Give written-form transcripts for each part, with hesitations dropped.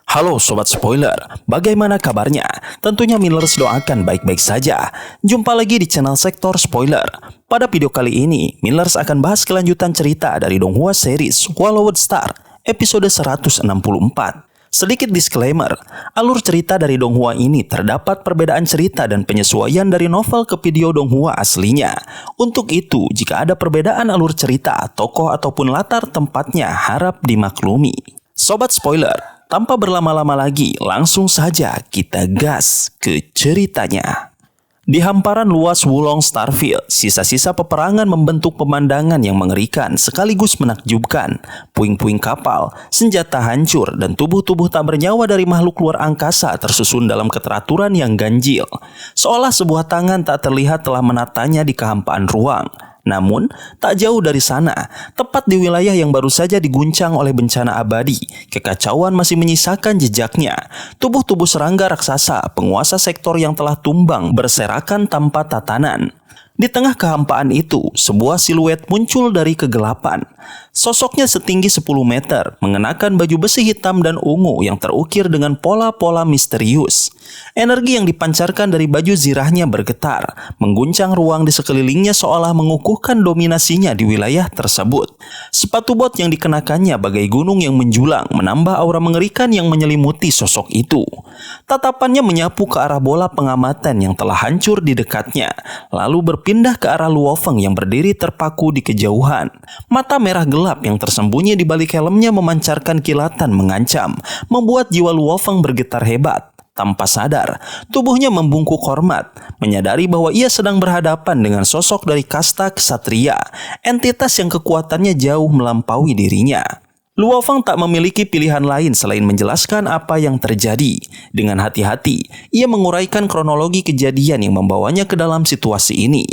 Halo Sobat Spoiler, bagaimana kabarnya? Tentunya Millers doakan baik-baik saja. Jumpa lagi di channel Sektor Spoiler. Pada video kali ini, Millers akan bahas kelanjutan cerita dari Donghua series Swallowed Star, episode 164. Sedikit disclaimer, alur cerita dari Donghua ini terdapat perbedaan cerita dan penyesuaian dari novel ke video Donghua aslinya. Untuk itu, jika ada perbedaan alur cerita, tokoh ataupun latar tempatnya harap dimaklumi. Sobat Spoiler, tanpa berlama-lama lagi, langsung saja kita gas ke ceritanya. Di hamparan luas Wulong Starfield, sisa-sisa peperangan membentuk pemandangan yang mengerikan sekaligus menakjubkan. Puing-puing kapal, senjata hancur, dan tubuh-tubuh tak bernyawa dari makhluk luar angkasa tersusun dalam keteraturan yang ganjil. Seolah sebuah tangan tak terlihat telah menatanya di kehampaan ruang. Namun, tak jauh dari sana, tepat di wilayah yang baru saja diguncang oleh bencana abadi, kekacauan masih menyisakan jejaknya. Tubuh-tubuh serangga raksasa, penguasa sektor yang telah tumbang, berserakan tanpa tatanan. Di tengah kehampaan itu, sebuah siluet muncul dari kegelapan. Sosoknya setinggi 10 meter, mengenakan baju besi hitam dan ungu yang terukir dengan pola-pola misterius. Energi yang dipancarkan dari baju zirahnya bergetar, mengguncang ruang di sekelilingnya seolah mengukuhkan dominasinya di wilayah tersebut. Sepatu bot yang dikenakannya bagai gunung yang menjulang, menambah aura mengerikan yang menyelimuti sosok itu. Tatapannya menyapu ke arah bola pengamatan yang telah hancur di dekatnya, lalu berpindah ke arah Luo Feng yang berdiri terpaku di kejauhan. Mata merah gelap yang tersembunyi di balik helmnya memancarkan kilatan mengancam, membuat jiwa Luo Feng bergetar hebat. Tanpa sadar, tubuhnya membungkuk hormat, menyadari bahwa ia sedang berhadapan dengan sosok dari kasta ksatria, entitas yang kekuatannya jauh melampaui dirinya. Luo Feng tak memiliki pilihan lain selain menjelaskan apa yang terjadi. Dengan hati-hati, ia menguraikan kronologi kejadian yang membawanya ke dalam situasi ini.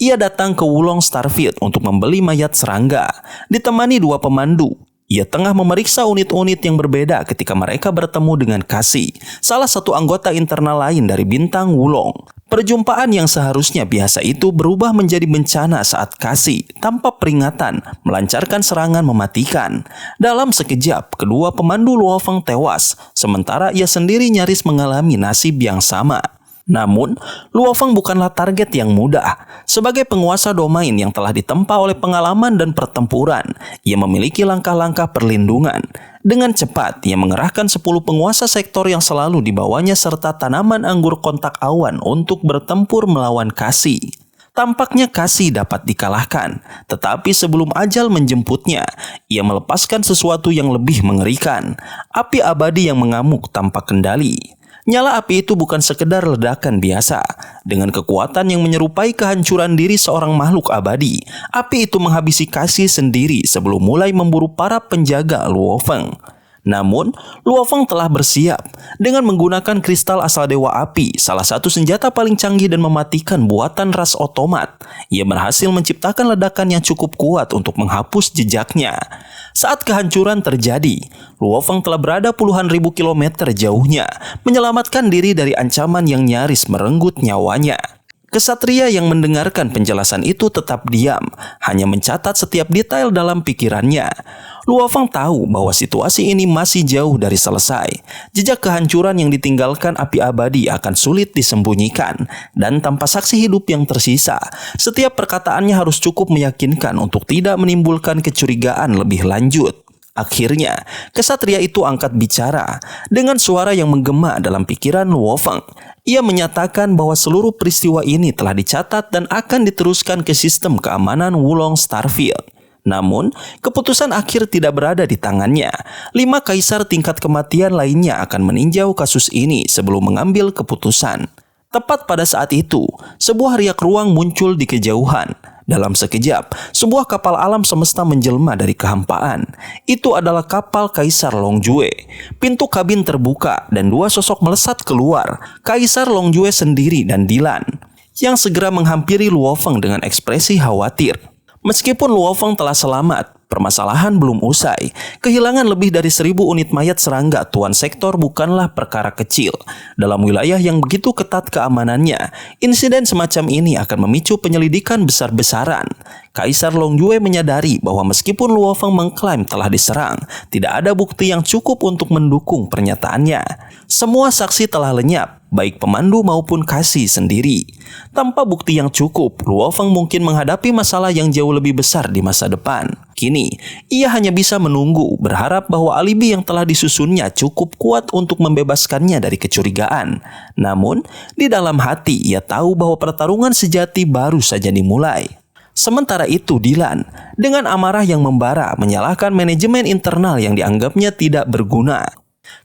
Ia datang ke Wulong Starfield untuk membeli mayat serangga, ditemani dua pemandu. Ia tengah memeriksa unit-unit yang berbeda ketika mereka bertemu dengan Cassie, salah satu anggota internal lain dari bintang Wulong. Perjumpaan yang seharusnya biasa itu berubah menjadi bencana saat Cassie, tanpa peringatan, melancarkan serangan mematikan. Dalam sekejap, kedua pemandu Luo Feng tewas, sementara ia sendiri nyaris mengalami nasib yang sama. Namun, Luo Feng bukanlah target yang mudah. Sebagai penguasa domain yang telah ditempa oleh pengalaman dan pertempuran, ia memiliki langkah-langkah perlindungan. Dengan cepat, ia mengerahkan 10 penguasa sektor yang selalu dibawanya serta tanaman anggur kontak awan untuk bertempur melawan Cassie. Tampaknya Cassie dapat dikalahkan, tetapi sebelum ajal menjemputnya, ia melepaskan sesuatu yang lebih mengerikan, api abadi yang mengamuk tanpa kendali. Nyala api itu bukan sekedar ledakan biasa. Dengan kekuatan yang menyerupai kehancuran diri seorang makhluk abadi, api itu menghabisi Cassie sendiri sebelum mulai memburu para penjaga Luo Feng. Namun, Luo Feng telah bersiap. Dengan menggunakan kristal asal Dewa Api, salah satu senjata paling canggih dan mematikan buatan ras otomat, ia berhasil menciptakan ledakan yang cukup kuat untuk menghapus jejaknya. Saat kehancuran terjadi, Luo Feng telah berada puluhan ribu kilometer jauhnya, menyelamatkan diri dari ancaman yang nyaris merenggut nyawanya. Kesatria yang mendengarkan penjelasan itu tetap diam, hanya mencatat setiap detail dalam pikirannya. Luo Feng tahu bahwa situasi ini masih jauh dari selesai. Jejak kehancuran yang ditinggalkan api abadi akan sulit disembunyikan, dan tanpa saksi hidup yang tersisa, setiap perkataannya harus cukup meyakinkan untuk tidak menimbulkan kecurigaan lebih lanjut. Akhirnya, kesatria itu angkat bicara dengan suara yang menggema dalam pikiran Luo Feng. Ia menyatakan bahwa seluruh peristiwa ini telah dicatat dan akan diteruskan ke sistem keamanan Wulong Starfield. Namun, keputusan akhir tidak berada di tangannya. 5 kaisar tingkat kematian lainnya akan meninjau kasus ini sebelum mengambil keputusan. Tepat pada saat itu, sebuah riak ruang muncul di kejauhan. Dalam sekejap, sebuah kapal alam semesta menjelma dari kehampaan. Itu adalah kapal Kaisar Longjue. Pintu kabin terbuka dan 2 sosok melesat keluar, Kaisar Longjue sendiri dan Dilan, yang segera menghampiri Luo Feng dengan ekspresi khawatir. Meskipun Luo Feng telah selamat, permasalahan belum usai. Kehilangan lebih dari 1.000 unit mayat serangga tuan sektor bukanlah perkara kecil. Dalam wilayah yang begitu ketat keamanannya, insiden semacam ini akan memicu penyelidikan besar-besaran. Kaisar Longjue menyadari bahwa meskipun Luo Feng mengklaim telah diserang, tidak ada bukti yang cukup untuk mendukung pernyataannya. Semua saksi telah lenyap, baik pemandu maupun Kasi sendiri. Tanpa bukti yang cukup, Luo Feng mungkin menghadapi masalah yang jauh lebih besar di masa depan. Kini, ia hanya bisa menunggu, berharap bahwa alibi yang telah disusunnya cukup kuat untuk membebaskannya dari kecurigaan. Namun, di dalam hati ia tahu bahwa pertarungan sejati baru saja dimulai. Sementara itu Dylan, dengan amarah yang membara, menyalahkan manajemen internal yang dianggapnya tidak berguna.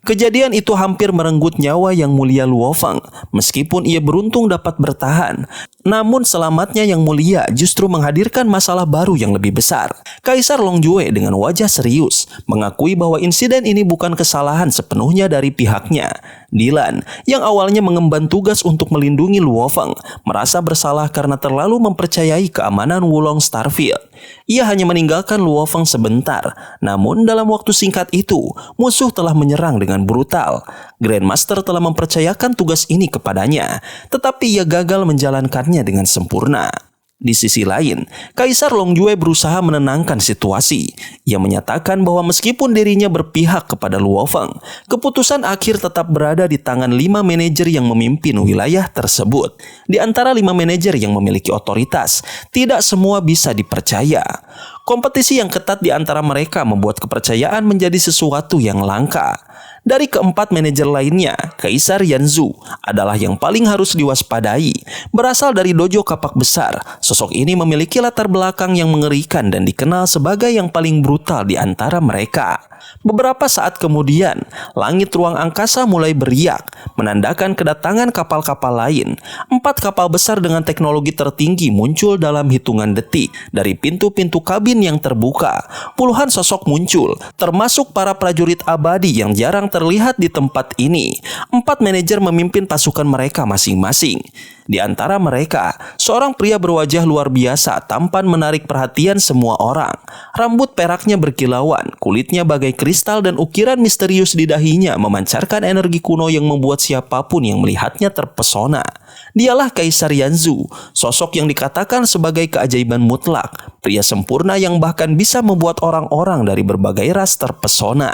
Kejadian itu hampir merenggut nyawa yang mulia Luo Feng. Meskipun ia beruntung dapat bertahan, namun selamatnya yang mulia justru menghadirkan masalah baru yang lebih besar. Kaisar Longjue dengan wajah serius mengakui bahwa insiden ini bukan kesalahan sepenuhnya dari pihaknya. Dylan, yang awalnya mengemban tugas untuk melindungi Luo Feng, merasa bersalah karena terlalu mempercayai keamanan Wulong Starfield. Ia hanya meninggalkan Luo Feng sebentar, namun dalam waktu singkat itu, musuh telah menyerang dengan brutal. Grandmaster telah mempercayakan tugas ini kepadanya, tetapi ia gagal menjalankannya dengan sempurna. Di sisi lain, Kaisar Longjue berusaha menenangkan situasi. Ia menyatakan bahwa meskipun dirinya berpihak kepada Luo Feng, keputusan akhir tetap berada di tangan 5 manajer yang memimpin wilayah tersebut. Di antara 5 manajer yang memiliki otoritas, tidak semua bisa dipercaya. Kompetisi yang ketat di antara mereka membuat kepercayaan menjadi sesuatu yang langka. Dari keempat manajer lainnya, Kaisar Yanzu adalah yang paling harus diwaspadai. Berasal dari dojo kapak besar, sosok ini memiliki latar belakang yang mengerikan dan dikenal sebagai yang paling brutal di antara mereka. Beberapa saat kemudian, langit ruang angkasa mulai beriak, menandakan kedatangan kapal-kapal lain. 4 kapal besar dengan teknologi tertinggi muncul dalam hitungan detik. Dari pintu-pintu kabin yang terbuka, puluhan sosok muncul, termasuk para prajurit abadi yang jarang terlihat di tempat ini. 4 manajer memimpin pasukan mereka masing-masing. Di antara mereka, seorang pria berwajah luar biasa tampan menarik perhatian semua orang. Rambut peraknya berkilauan, kulitnya bagai kristal dan ukiran misterius di dahinya memancarkan energi kuno yang membuat siapapun yang melihatnya terpesona. Dialah Kaisar Yanzu, sosok yang dikatakan sebagai keajaiban mutlak, pria sempurna yang bahkan bisa membuat orang-orang dari berbagai ras terpesona.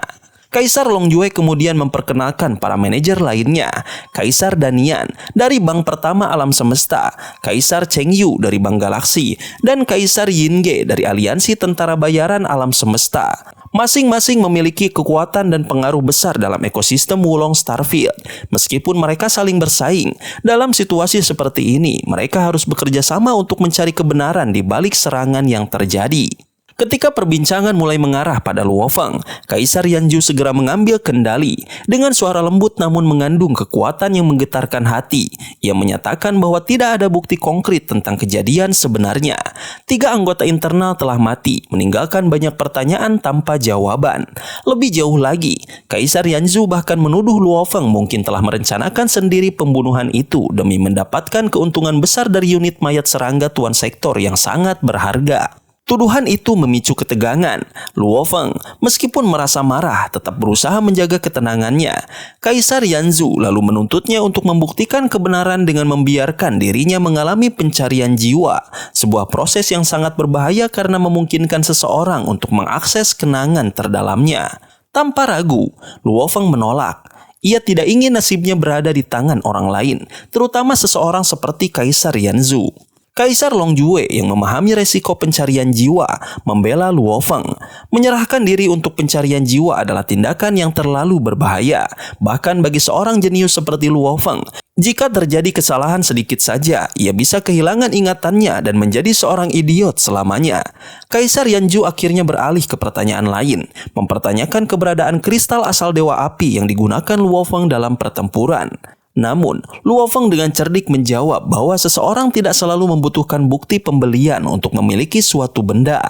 Kaisar Longjue kemudian memperkenalkan para manajer lainnya, Kaisar Danian dari Bank Pertama Alam Semesta, Kaisar Cheng Yu dari Bank Galaksi, dan Kaisar Yinge dari Aliansi Tentara Bayaran Alam Semesta. Masing-masing memiliki kekuatan dan pengaruh besar dalam ekosistem Wulong Starfield. Meskipun mereka saling bersaing, dalam situasi seperti ini, mereka harus bekerja sama untuk mencari kebenaran di balik serangan yang terjadi. Ketika perbincangan mulai mengarah pada Luo Feng, Kaisar Yanju segera mengambil kendali. Dengan suara lembut namun mengandung kekuatan yang menggetarkan hati, ia menyatakan bahwa tidak ada bukti konkret tentang kejadian sebenarnya. 3 anggota internal telah mati, meninggalkan banyak pertanyaan tanpa jawaban. Lebih jauh lagi, Kaisar Yanju bahkan menuduh Luo Feng mungkin telah merencanakan sendiri pembunuhan itu demi mendapatkan keuntungan besar dari unit mayat serangga tuan sektor yang sangat berharga. Tuduhan itu memicu ketegangan. Luo Feng, meskipun merasa marah, tetap berusaha menjaga ketenangannya. Kaisar Yanzu lalu menuntutnya untuk membuktikan kebenaran dengan membiarkan dirinya mengalami pencarian jiwa. Sebuah proses yang sangat berbahaya karena memungkinkan seseorang untuk mengakses kenangan terdalamnya. Tanpa ragu, Luo Feng menolak. Ia tidak ingin nasibnya berada di tangan orang lain, terutama seseorang seperti Kaisar Yanzu. Kaisar Longjue yang memahami resiko pencarian jiwa membela Luo Feng. Menyerahkan diri untuk pencarian jiwa adalah tindakan yang terlalu berbahaya, bahkan bagi seorang jenius seperti Luo Feng. Jika terjadi kesalahan sedikit saja, ia bisa kehilangan ingatannya dan menjadi seorang idiot selamanya. Kaisar Yanju akhirnya beralih ke pertanyaan lain, mempertanyakan keberadaan kristal asal Dewa Api yang digunakan Luo Feng dalam pertempuran. Namun, Luo Feng dengan cerdik menjawab bahwa seseorang tidak selalu membutuhkan bukti pembelian untuk memiliki suatu benda.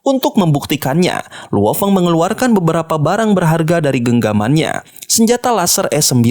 Untuk membuktikannya, Luo Feng mengeluarkan beberapa barang berharga dari genggamannya, senjata laser E9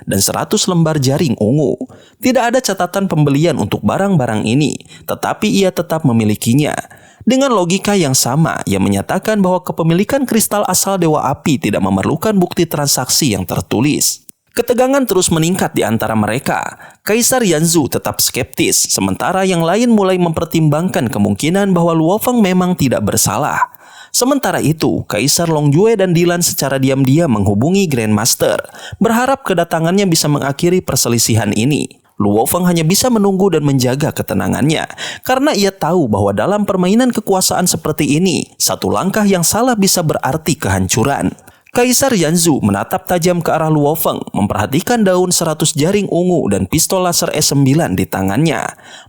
dan 100 lembar jaring ungu. Tidak ada catatan pembelian untuk barang-barang ini, tetapi ia tetap memilikinya. Dengan logika yang sama, ia menyatakan bahwa kepemilikan kristal asal Dewa Api tidak memerlukan bukti transaksi yang tertulis. Ketegangan terus meningkat di antara mereka. Kaisar Yanzhu tetap skeptis, sementara yang lain mulai mempertimbangkan kemungkinan bahwa Luo Feng memang tidak bersalah. Sementara itu, Kaisar Long Jue dan Dilan secara diam-diam menghubungi Grandmaster, berharap kedatangannya bisa mengakhiri perselisihan ini. Luo Feng hanya bisa menunggu dan menjaga ketenangannya, karena ia tahu bahwa dalam permainan kekuasaan seperti ini, satu langkah yang salah bisa berarti kehancuran. Kaisar Yanzhu menatap tajam ke arah Luo Feng, memperhatikan daun 100 jaring ungu dan pistol laser E9 di tangannya.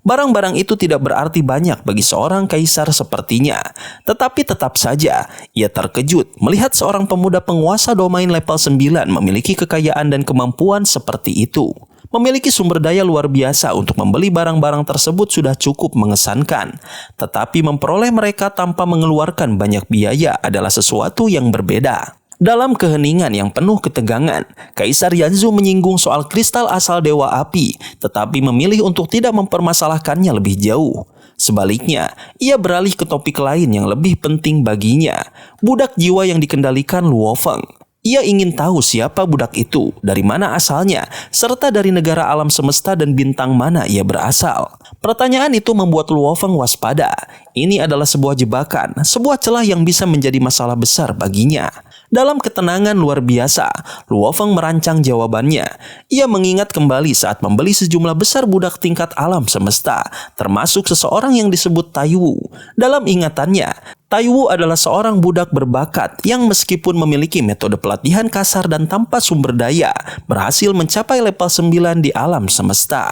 Barang-barang itu tidak berarti banyak bagi seorang kaisar sepertinya. Tetapi tetap saja, ia terkejut melihat seorang pemuda penguasa domain level 9 memiliki kekayaan dan kemampuan seperti itu. Memiliki sumber daya luar biasa untuk membeli barang-barang tersebut sudah cukup mengesankan. Tetapi memperoleh mereka tanpa mengeluarkan banyak biaya adalah sesuatu yang berbeda. Dalam keheningan yang penuh ketegangan, Kaisar Yanzhu menyinggung soal kristal asal Dewa Api, tetapi memilih untuk tidak mempermasalahkannya lebih jauh. Sebaliknya, ia beralih ke topik lain yang lebih penting baginya, budak jiwa yang dikendalikan Luo Feng. Ia ingin tahu siapa budak itu, dari mana asalnya, serta dari negara alam semesta dan bintang mana ia berasal. Pertanyaan itu membuat Luo Feng waspada. Ini adalah sebuah jebakan, sebuah celah yang bisa menjadi masalah besar baginya. Dalam ketenangan luar biasa, Luo Feng merancang jawabannya. Ia mengingat kembali saat membeli sejumlah besar budak tingkat alam semesta, termasuk seseorang yang disebut Taiwu. Dalam ingatannya, Taiwu adalah seorang budak berbakat yang meskipun memiliki metode pelatihan kasar dan tanpa sumber daya, berhasil mencapai level 9 di alam semesta.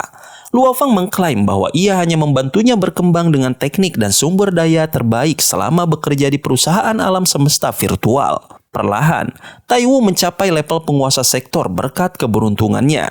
Luo Feng mengklaim bahwa ia hanya membantunya berkembang dengan teknik dan sumber daya terbaik selama bekerja di perusahaan alam semesta virtual. Perlahan, Taiwu mencapai level penguasa sektor berkat keberuntungannya.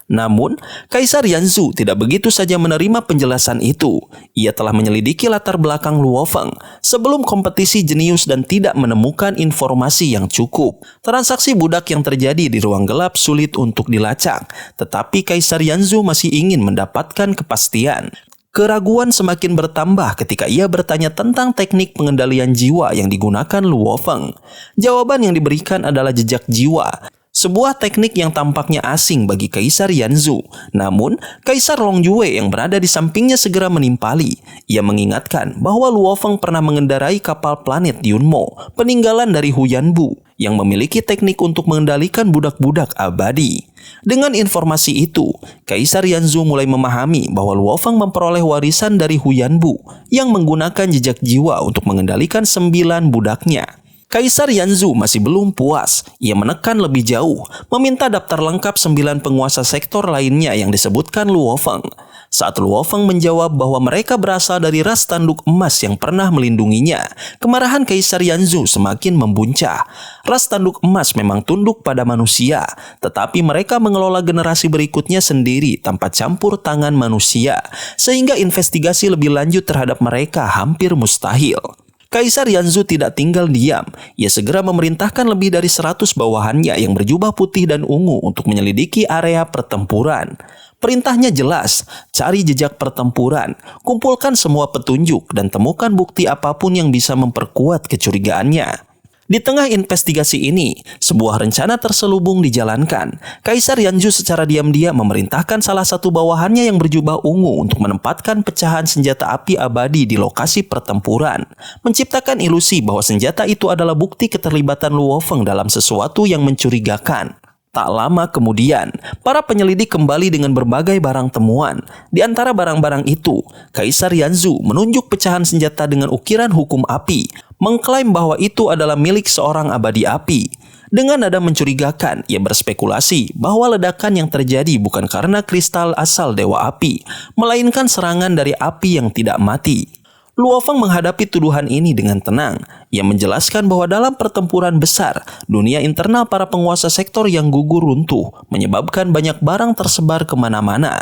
Namun, Kaisar Yanzhu tidak begitu saja menerima penjelasan itu. Ia telah menyelidiki latar belakang Luo Feng sebelum kompetisi jenius dan tidak menemukan informasi yang cukup. Transaksi budak yang terjadi di ruang gelap sulit untuk dilacak, tetapi Kaisar Yanzhu masih ingin mendapatkan kepastian. Keraguan semakin bertambah ketika ia bertanya tentang teknik pengendalian jiwa yang digunakan Luo Feng. Jawaban yang diberikan adalah jejak jiwa, sebuah teknik yang tampaknya asing bagi Kaisar Yanzhu. Namun, Kaisar Long Jue yang berada di sampingnya segera menimpali. Ia mengingatkan bahwa Luo Feng pernah mengendarai kapal planet Yunmo, peninggalan dari Huyanbu, yang memiliki teknik untuk mengendalikan budak-budak abadi. Dengan informasi itu, Kaisar Yanzhu mulai memahami bahwa Luo Feng memperoleh warisan dari Huyanbu yang menggunakan jejak jiwa untuk mengendalikan 9 budaknya. Kaisar Yanzhu masih belum puas. Ia menekan lebih jauh, meminta daftar lengkap 9 penguasa sektor lainnya yang disebutkan Luo Feng. Saat Luo Feng menjawab bahwa mereka berasal dari ras tanduk emas yang pernah melindunginya, kemarahan Kaisar Yanzhu semakin membuncah. Ras tanduk emas memang tunduk pada manusia, tetapi mereka mengelola generasi berikutnya sendiri tanpa campur tangan manusia, sehingga investigasi lebih lanjut terhadap mereka hampir mustahil. Kaisar Yanzhu tidak tinggal diam. Ia segera memerintahkan lebih dari 100 bawahannya yang berjubah putih dan ungu untuk menyelidiki area pertempuran. Perintahnya jelas, cari jejak pertempuran, kumpulkan semua petunjuk, dan temukan bukti apapun yang bisa memperkuat kecurigaannya. Di tengah investigasi ini, sebuah rencana terselubung dijalankan. Kaisar Yanzhu secara diam-diam memerintahkan salah satu bawahannya yang berjubah ungu untuk menempatkan pecahan senjata api abadi di lokasi pertempuran, menciptakan ilusi bahwa senjata itu adalah bukti keterlibatan Luo Feng dalam sesuatu yang mencurigakan. Tak lama kemudian, para penyelidik kembali dengan berbagai barang temuan. Di antara barang-barang itu, Kaisar Yanzhu menunjuk pecahan senjata dengan ukiran hukum api, mengklaim bahwa itu adalah milik seorang abadi api. Dengan nada mencurigakan, ia berspekulasi bahwa ledakan yang terjadi bukan karena kristal asal Dewa Api, melainkan serangan dari api yang tidak mati. Luo Feng menghadapi tuduhan ini dengan tenang. Ia menjelaskan bahwa dalam pertempuran besar, dunia internal para penguasa sektor yang gugur runtuh, menyebabkan banyak barang tersebar kemana-mana.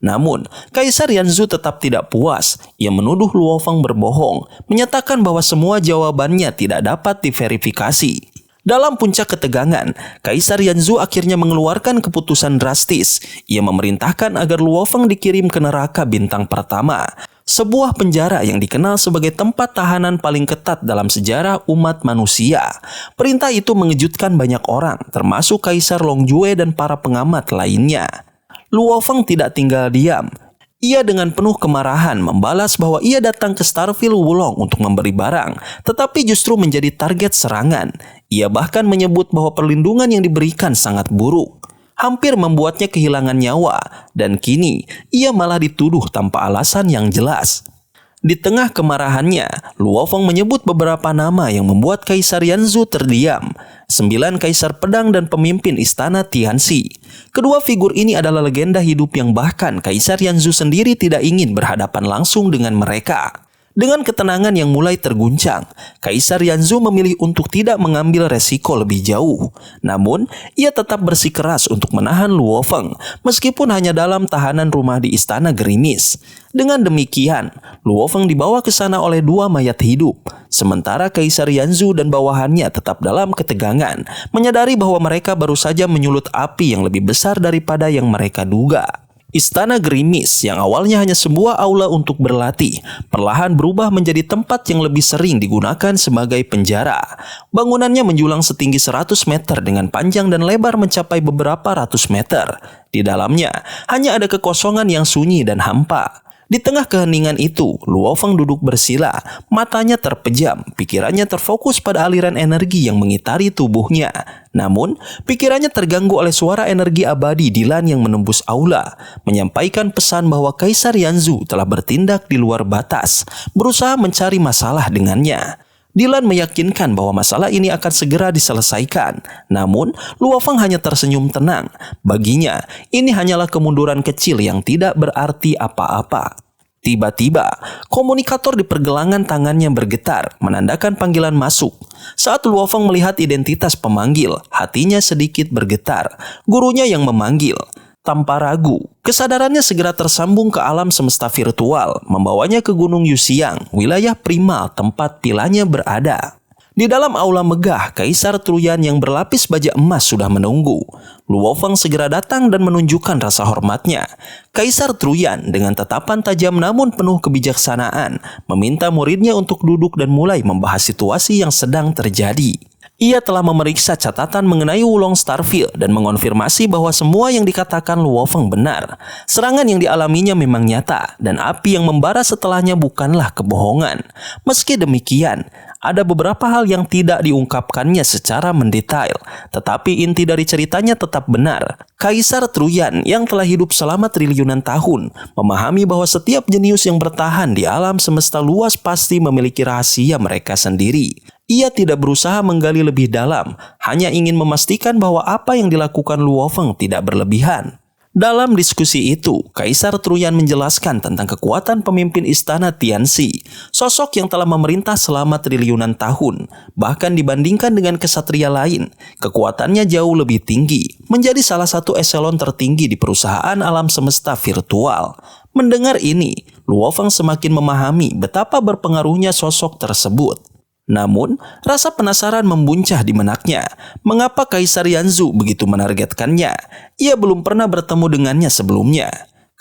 Namun, Kaisar Yanzhu tetap tidak puas. Ia menuduh Luo Feng berbohong, menyatakan bahwa semua jawabannya tidak dapat diverifikasi. Dalam puncak ketegangan, Kaisar Yanzhu akhirnya mengeluarkan keputusan drastis. Ia memerintahkan agar Luo Feng dikirim ke neraka bintang pertama, sebuah penjara yang dikenal sebagai tempat tahanan paling ketat dalam sejarah umat manusia. Perintah itu mengejutkan banyak orang, termasuk Kaisar Longjue dan para pengamat lainnya. Luo Feng tidak tinggal diam. Ia dengan penuh kemarahan membalas bahwa ia datang ke Starville Wulong untuk memberi barang, tetapi justru menjadi target serangan. Ia bahkan menyebut bahwa perlindungan yang diberikan sangat buruk, hampir membuatnya kehilangan nyawa, dan kini ia malah dituduh tanpa alasan yang jelas. Di tengah kemarahannya, Luo Feng menyebut beberapa nama yang membuat Kaisar Yanzhu terdiam. 9 kaisar pedang dan pemimpin istana Tianxi. Kedua figur ini adalah legenda hidup yang bahkan Kaisar Yanzhu sendiri tidak ingin berhadapan langsung dengan mereka. Dengan ketenangan yang mulai terguncang, Kaisar Yanzhu memilih untuk tidak mengambil resiko lebih jauh. Namun, ia tetap bersikeras untuk menahan Luo Feng, meskipun hanya dalam tahanan rumah di Istana Gerimis. Dengan demikian, Luo Feng dibawa ke sana oleh 2 mayat hidup. Sementara Kaisar Yanzhu dan bawahannya tetap dalam ketegangan, menyadari bahwa mereka baru saja menyulut api yang lebih besar daripada yang mereka duga. Istana Gerimis yang awalnya hanya sebuah aula untuk berlatih, perlahan berubah menjadi tempat yang lebih sering digunakan sebagai penjara. Bangunannya menjulang setinggi 100 meter dengan panjang dan lebar mencapai beberapa ratus meter. Di dalamnya hanya ada kekosongan yang sunyi dan hampa. Di tengah keheningan itu, Luo Feng duduk bersila, matanya terpejam, pikirannya terfokus pada aliran energi yang mengitari tubuhnya. Namun, pikirannya terganggu oleh suara energi abadi Dilan yang menembus aula, menyampaikan pesan bahwa Kaisar Yanzhu telah bertindak di luar batas, berusaha mencari masalah dengannya. Dilan meyakinkan bahwa masalah ini akan segera diselesaikan. Namun, Luo Feng hanya tersenyum tenang. Baginya, ini hanyalah kemunduran kecil yang tidak berarti apa-apa. Tiba-tiba, komunikator di pergelangan tangannya bergetar, menandakan panggilan masuk. Saat Luo Feng melihat identitas pemanggil, hatinya sedikit bergetar. Gurunya yang memanggil. Tanpa ragu, kesadarannya segera tersambung ke alam semesta virtual, membawanya ke Gunung Yuxiang, wilayah primal tempat pilanya berada. Di dalam aula megah, Kaisar Truyan yang berlapis baja emas sudah menunggu. Luo Feng segera datang dan menunjukkan rasa hormatnya. Kaisar Truyan dengan tatapan tajam namun penuh kebijaksanaan, meminta muridnya untuk duduk dan mulai membahas situasi yang sedang terjadi. Ia telah memeriksa catatan mengenai Wulong Starville dan mengonfirmasi bahwa semua yang dikatakan Luo Feng benar. Serangan yang dialaminya memang nyata dan api yang membara setelahnya bukanlah kebohongan. Meski demikian, ada beberapa hal yang tidak diungkapkannya secara mendetail, tetapi inti dari ceritanya tetap benar. Kaisar Truyan yang telah hidup selama triliunan tahun memahami bahwa setiap jenius yang bertahan di alam semesta luas pasti memiliki rahasia mereka sendiri. Ia tidak berusaha menggali lebih dalam, hanya ingin memastikan bahwa apa yang dilakukan Luo Feng tidak berlebihan. Dalam diskusi itu, Kaisar Truyan menjelaskan tentang kekuatan pemimpin istana Tianxi, sosok yang telah memerintah selama triliunan tahun. Bahkan dibandingkan dengan kesatria lain, kekuatannya jauh lebih tinggi, menjadi salah satu eselon tertinggi di perusahaan alam semesta virtual. Mendengar ini, Luo Feng semakin memahami betapa berpengaruhnya sosok tersebut. Namun, rasa penasaran membuncah di benaknya. Mengapa Kaisar Yanzhu begitu menargetkannya? Ia belum pernah bertemu dengannya sebelumnya.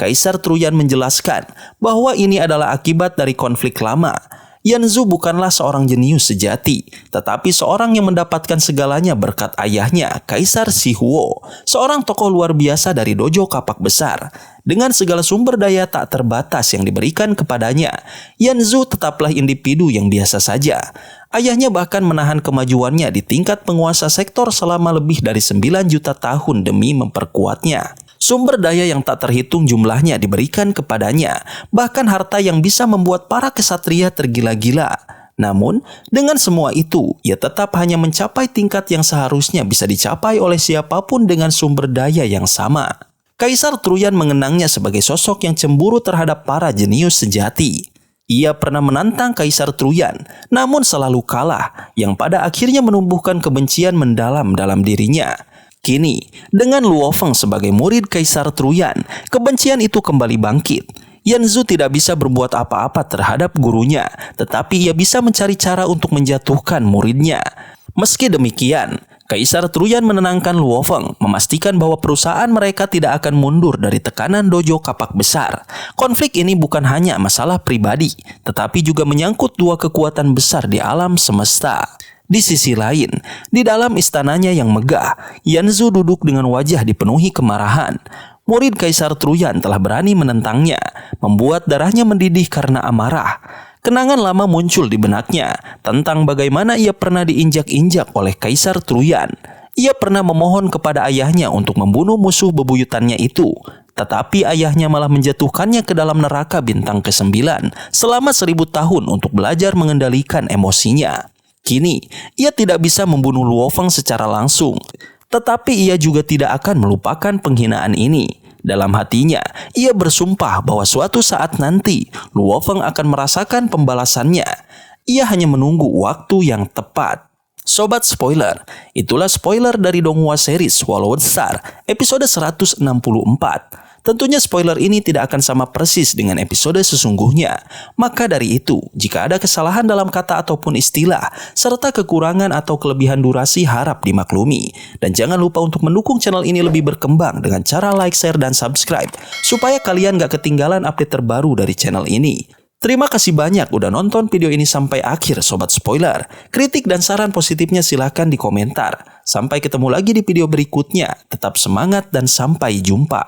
Kaisar Truyan menjelaskan bahwa ini adalah akibat dari konflik lama. Yanzhu bukanlah seorang jenius sejati, tetapi seorang yang mendapatkan segalanya berkat ayahnya, Kaisar Sihuo, seorang tokoh luar biasa dari dojo kapak besar. Dengan segala sumber daya tak terbatas yang diberikan kepadanya, Yanzhu tetaplah individu yang biasa saja. Ayahnya bahkan menahan kemajuannya di tingkat penguasa sektor selama lebih dari 9 juta tahun demi memperkuatnya. Sumber daya yang tak terhitung jumlahnya diberikan kepadanya, bahkan harta yang bisa membuat para kesatria tergila-gila. Namun, dengan semua itu, ia tetap hanya mencapai tingkat yang seharusnya bisa dicapai oleh siapapun dengan sumber daya yang sama. Kaisar Truyan mengenangnya sebagai sosok yang cemburu terhadap para jenius sejati. Ia pernah menantang Kaisar Truyan, namun selalu kalah, yang pada akhirnya menumbuhkan kebencian mendalam dalam dirinya. Kini, dengan Luo Feng sebagai murid Kaisar Truyan, kebencian itu kembali bangkit. Yanzu tidak bisa berbuat apa-apa terhadap gurunya, tetapi ia bisa mencari cara untuk menjatuhkan muridnya. Meski demikian, Kaisar Truyan menenangkan Luo Feng, memastikan bahwa perusahaan mereka tidak akan mundur dari tekanan dojo kapak besar. Konflik ini bukan hanya masalah pribadi, tetapi juga menyangkut dua kekuatan besar di alam semesta. Di sisi lain, di dalam istananya yang megah, Yanzu duduk dengan wajah dipenuhi kemarahan. Murid Kaisar Truyan telah berani menentangnya, membuat darahnya mendidih karena amarah. Kenangan lama muncul di benaknya tentang bagaimana ia pernah diinjak-injak oleh Kaisar Truyan. Ia pernah memohon kepada ayahnya untuk membunuh musuh bebuyutannya itu. Tetapi ayahnya malah menjatuhkannya ke dalam neraka bintang ke-9 selama 1000 tahun untuk belajar mengendalikan emosinya. Kini, ia tidak bisa membunuh Luo Feng secara langsung, tetapi ia juga tidak akan melupakan penghinaan ini. Dalam hatinya, ia bersumpah bahwa suatu saat nanti, Luo Feng akan merasakan pembalasannya. Ia hanya menunggu waktu yang tepat. Sobat spoiler, itulah spoiler dari Donghua series Swallowed Star, episode 164. Tentunya spoiler ini tidak akan sama persis dengan episode sesungguhnya. Maka dari itu, jika ada kesalahan dalam kata ataupun istilah, serta kekurangan atau kelebihan durasi harap dimaklumi. Dan jangan lupa untuk mendukung channel ini lebih berkembang dengan cara like, share, dan subscribe, supaya kalian gak ketinggalan update terbaru dari channel ini. Terima kasih banyak udah nonton video ini sampai akhir Sobat Spoiler. Kritik dan saran positifnya silahkan di komentar. Sampai ketemu lagi di video berikutnya. Tetap semangat dan sampai jumpa.